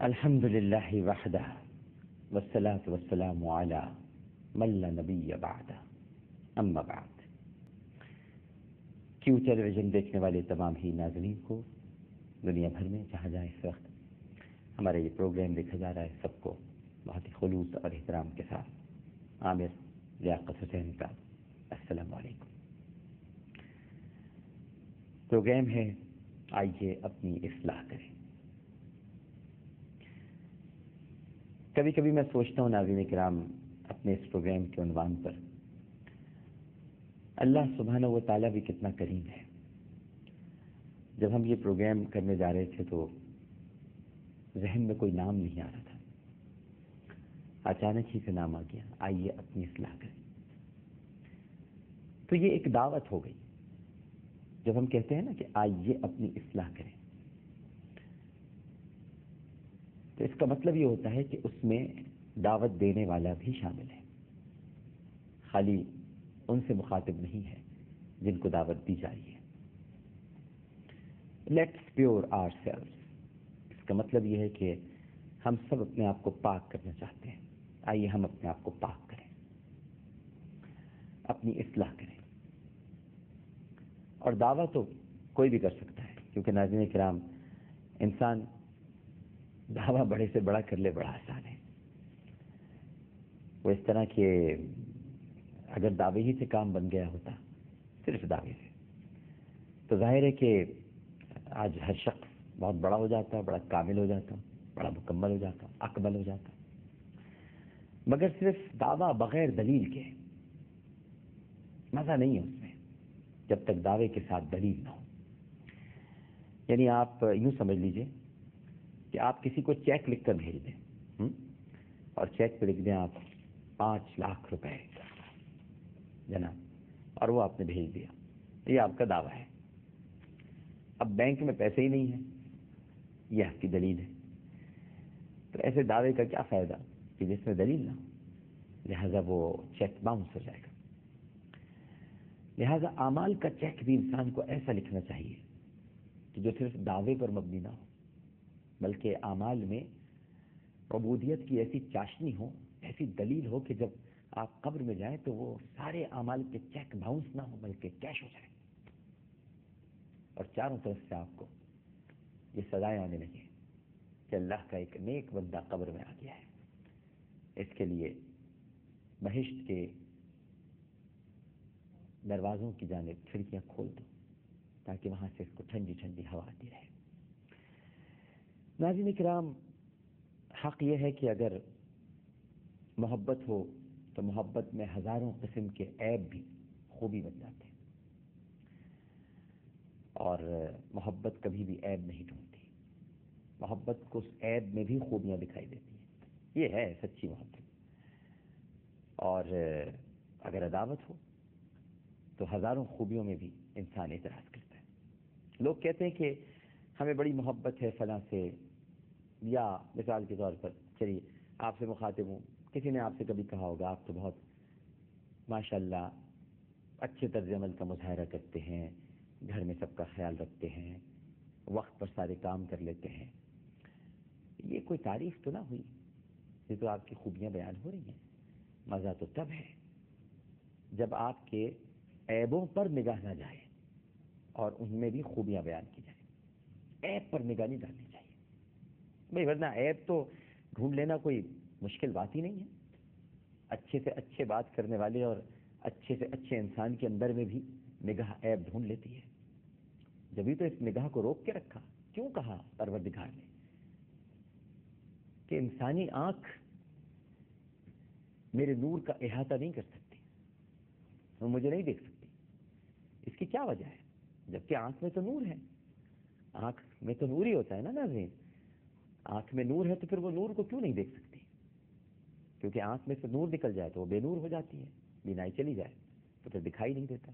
الحمد للہ وحدہ والصلاة والسلام علی من لا نبی بعدہ اما بعد۔ کیو ٹیلی ویژن دیکھنے والے تمام ہی ناظرین کو دنیا بھر میں جہاں جہاں اس وقت ہمارا یہ پروگرام دیکھا جا رہا ہے، سب کو بہت ہی خلوص اور احترام کے ساتھ عامر لیاقت حسین کا السلام علیکم۔ پروگرام ہے آئیے اپنی اصلاح کریں۔ کبھی کبھی میں سوچتا ہوں ناظرین کرام، اپنے اس پروگرام کے عنوان پر اللہ سبحانہ و تعالیٰ بھی کتنا کریم ہے۔ جب ہم یہ پروگرام کرنے جا رہے تھے تو ذہن میں کوئی نام نہیں آ رہا تھا، اچانک ہی سے نام آ گیا، آئیے اپنی اصلاح کریں۔ تو یہ ایک دعوت ہو گئی جب ہم کہتے ہیں نا کہ آئیے اپنی اصلاح کریں، تو اس کا مطلب یہ ہوتا ہے کہ اس میں دعوت دینے والا بھی شامل ہے، خالی ان سے مخاطب نہیں ہے جن کو دعوت دی جا رہی ہے۔ لیٹس پیور آور سیلوز، اس کا مطلب یہ ہے کہ ہم سب اپنے آپ کو پاک کرنا چاہتے ہیں، آئیے ہم اپنے آپ کو پاک کریں، اپنی اصلاح کریں۔ اور دعویٰ تو کوئی بھی کر سکتا ہے، کیونکہ ناظرین کرام انسان دعویٰ بڑے سے بڑا کر لے بڑا آسان ہے۔ وہ اس طرح کہ اگر دعوے ہی سے کام بن گیا ہوتا، صرف دعوے سے، تو ظاہر ہے کہ آج ہر شخص بہت بڑا ہو جاتا، بڑا کامل ہو جاتا، بڑا مکمل ہو جاتا، اکمل ہو جاتا۔ مگر صرف دعویٰ بغیر دلیل کے مزہ نہیں ہے اس میں، جب تک دعوے کے ساتھ دلیل نہ ہو۔ یعنی آپ یوں سمجھ لیجئے کہ آپ کسی کو چیک لکھ کر بھیج دیں، اور چیک پہ لکھ دیں آپ 5 لاکھ روپے جناب، اور وہ آپ نے بھیج دیا، یہ آپ کا دعویٰ ہے۔ اب بینک میں پیسے ہی نہیں ہیں، یہ آپ کی دلیل ہے۔ تو ایسے دعوے کا کیا فائدہ کہ جس میں دلیل نہ ہو، لہذا وہ چیک باؤنس ہو جائے گا۔ لہذا اعمال کا چیک بھی انسان کو ایسا لکھنا چاہیے کہ جو صرف دعوے پر مبنی نہ ہو، بلکہ اعمال میں عبودیت کی ایسی چاشنی ہو، ایسی دلیل ہو کہ جب آپ قبر میں جائیں تو وہ سارے اعمال کے چیک باؤنس نہ ہو بلکہ کیش ہو جائے، اور چاروں طرف سے آپ کو یہ سزائیں آنے لگے کہ اللہ کا ایک نیک بندہ قبر میں آ گیا ہے، اس کے لیے بہشت کے دروازوں کی جانب کھڑکیاں کھول دو تاکہ وہاں سے اس کو ٹھنڈی ٹھنڈی ہوا آتی رہے۔ ناظرین کرام، حق یہ ہے کہ اگر محبت ہو تو محبت میں ہزاروں قسم کے عیب بھی خوبی بن جاتے ہیں، اور محبت کبھی بھی عیب نہیں ڈھونڈتی، محبت کو اس عیب میں بھی خوبیاں دکھائی دیتی ہیں، یہ ہے سچی محبت۔ اور اگر عداوت ہو تو ہزاروں خوبیوں میں بھی انسان اعتراض کرتا ہے۔ لوگ کہتے ہیں کہ ہمیں بڑی محبت ہے فلاں سے، یا مثال کے طور پر چلیے آپ سے مخاطب ہوں، کسی نے آپ سے کبھی کہا ہوگا آپ تو بہت ماشاءاللہ اچھے طرز عمل کا مظاہرہ کرتے ہیں، گھر میں سب کا خیال رکھتے ہیں، وقت پر سارے کام کر لیتے ہیں۔ یہ کوئی تعریف تو نہ ہوئی، یہ تو آپ کی خوبیاں بیان ہو رہی ہیں۔ مزہ تو تب ہے جب آپ کے عیبوں پر نگاہ نہ جائے اور ان میں بھی خوبیاں بیان کی جائیں۔ عیب پر نگاہ نہیں ڈالنی چاہیے بھائی، ورنہ عیب تو ڈھونڈ لینا کوئی مشکل بات ہی نہیں ہے۔ اچھے سے اچھے بات کرنے والے اور اچھے سے اچھے انسان کے اندر میں بھی نگاہ عیب ڈھونڈ لیتی ہے۔ جبھی تو اس نگاہ کو روک کے رکھا، کیوں کہا پروردگار نے کہ انسانی آنکھ میرے نور کا احاطہ نہیں کر سکتی، وہ مجھے نہیں دیکھ سکتی۔ اس کی کیا وجہ ہے؟ جبکہ آنکھ میں تو نور ہے، آنکھ میں تو نور ہی ہوتا ہے نا ناظرین۔ آنکھ میں نور ہے تو پھر وہ نور کو کیوں نہیں دیکھ سکتی؟ کیونکہ آنکھ میں سے نور نکل جائے تو وہ بے نور ہو جاتی ہے، بینائی چلی جائے تو پھر دکھائی نہیں دیتا۔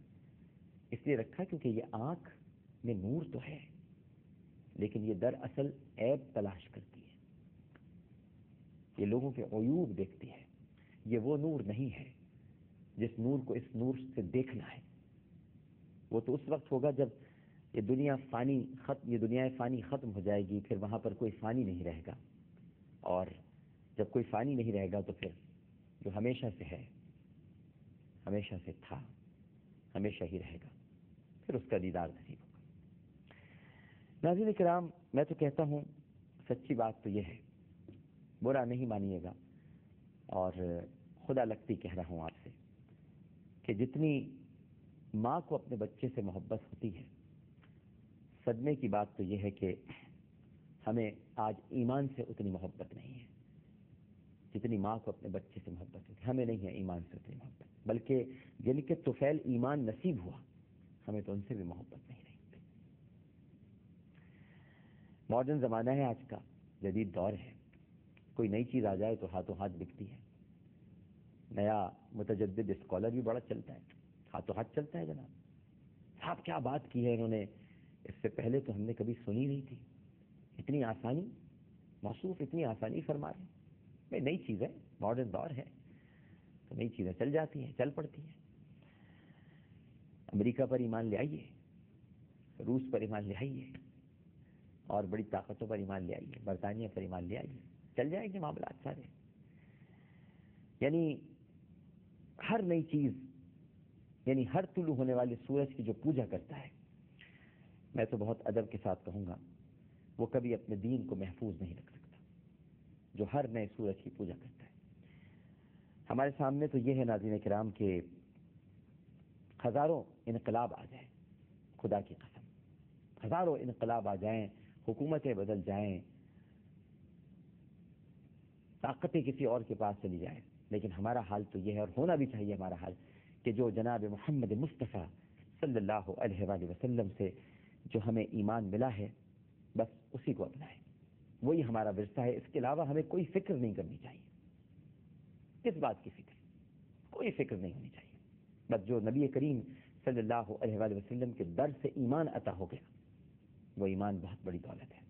اس لیے رکھا کیونکہ یہ آنکھ میں نور تو ہے، لیکن یہ دراصل عیب تلاش کرتی ہے، یہ لوگوں کے عیوب دیکھتی ہے۔ یہ وہ نور نہیں ہے جس نور کو اس نور سے دیکھنا ہے۔ وہ تو اس وقت ہوگا جب یہ دنیا فانی ختم، یہ دنیا فانی ختم ہو جائے گی، پھر وہاں پر کوئی فانی نہیں رہے گا، اور جب کوئی فانی نہیں رہے گا تو پھر جو ہمیشہ سے ہے، ہمیشہ سے تھا، ہمیشہ ہی رہے گا، پھر اس کا دیدار نصیب ہوگا۔ ناظرین کرام، میں تو کہتا ہوں سچی بات تو یہ ہے، برا نہیں مانیے گا، اور خدا لگتی کہہ رہا ہوں آپ سے کہ جتنی ماں کو اپنے بچے سے محبت ہوتی ہے، صدمے کی بات تو یہ ہے کہ ہمیں آج ایمان سے اتنی محبت نہیں ہے جتنی ماں کو اپنے بچے سے محبت ہوتی ہے۔ ہمیں نہیں ہے ایمان سے اتنی محبت، بلکہ جن کے طفیل ایمان نصیب ہوا، ہمیں تو ان سے بھی محبت نہیں رہی۔ ماڈرن زمانہ ہے آج کا، جدید دور ہے، کوئی نئی چیز آ جائے تو ہاتھوں ہاتھ بکتی ہے۔ نیا متجدد اسکالر بھی بڑا چلتا ہے، ہاتھوں ہاتھ چلتا ہے جناب۔ صاحب کیا بات کی ہے انہوں نے، اس سے پہلے تو ہم نے کبھی سنی نہیں تھی، اتنی آسانی، موصوف اتنی آسانی فرما رہے ہیں۔ بھئی نئی چیز ہے، ماڈرن دور ہے تو نئی چیزیں چل جاتی ہیں، چل پڑتی ہیں۔ امریکہ پر ایمان لے آئیے، روس پر ایمان لے آئیے، اور بڑی طاقتوں پر ایمان لے آئیے، برطانیہ پر ایمان لے آئیے، چل جائیں گے معاملات سارے۔ یعنی ہر نئی چیز، یعنی ہر طلوع ہونے والے سورج کی جو پوجا کرتا ہے، میں تو بہت ادب کے ساتھ کہوں گا، وہ کبھی اپنے دین کو محفوظ نہیں رکھ سکتا، جو ہر نئے سورج کی پوجا کرتا ہے۔ ہمارے سامنے تو یہ ہے ناظرین کرام کہ ہزاروں انقلاب آ جائیں، خدا کی قسم، ہزاروں انقلاب آ جائیں، حکومتیں بدل جائیں، طاقتیں کسی اور کے پاس چلی جائیں، لیکن ہمارا حال تو یہ ہے، اور ہونا بھی چاہیے ہمارا حال، کہ جو جناب محمد مصطفیٰ صلی اللہ علیہ وآلہ وسلم سے جو ہمیں ایمان ملا ہے، بس اسی کو اپنائیں، وہی ہمارا ورثہ ہے۔ اس کے علاوہ ہمیں کوئی فکر نہیں کرنی چاہیے، کس بات کی فکر، کوئی فکر نہیں ہونی چاہیے۔ بس جو نبی کریم صلی اللہ علیہ وآلہ وسلم کے در سے ایمان عطا ہو گیا، وہ ایمان بہت بڑی دولت ہے۔